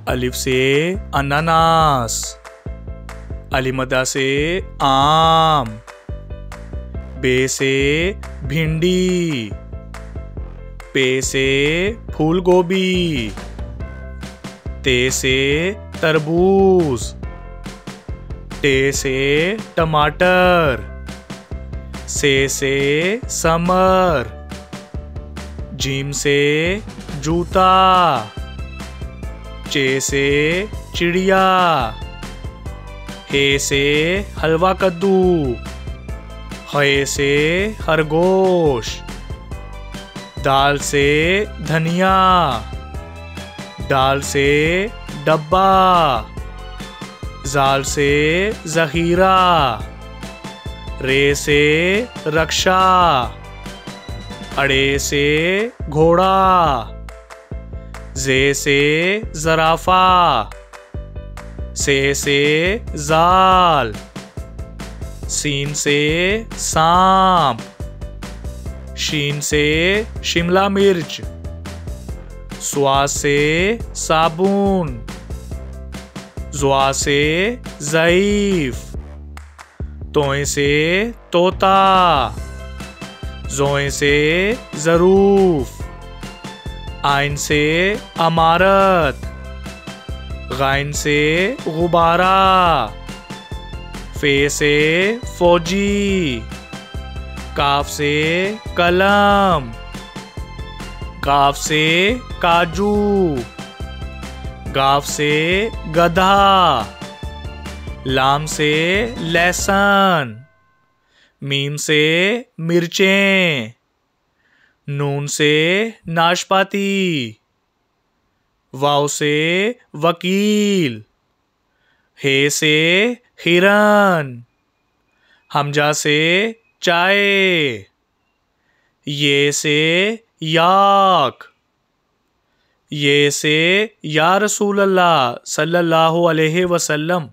अलिफ से अनानास, अलिमदा से आम, बे से भिंडी, पे से फूल गोभी, ते से तरबूज, टे से टमाटर, से समर, जीम से जूता, चे से चिड़िया, हे से हलवा कद्दू, हे से खरगोश, दाल से धनिया, डाल से डब्बा, जाल से जखीरा, रे से रक्षा, अड़े से घोड़ा, जे से जराफा, से जाल, सीन से सांप, शीन से शिमला मिर्च, स्वा से साबुन, ज़्वा से ज़ईफ, तोए से तोता, ज़ोए से ज़रूफ, आइन से अमारत, गाइन से गुब्बारा, फे से फौजी, काफ से कलम, काफ से काजू, गाफ से गधा, लाम से लहसुन, मीम से मिर्चें, नून से नाशपाती, वाव से वकील, हे से हिरन, हमजा से चाय, ये से याक, ये से या रसूल अल्लाह सल्लल्लाहु अलैहि वसल्लम।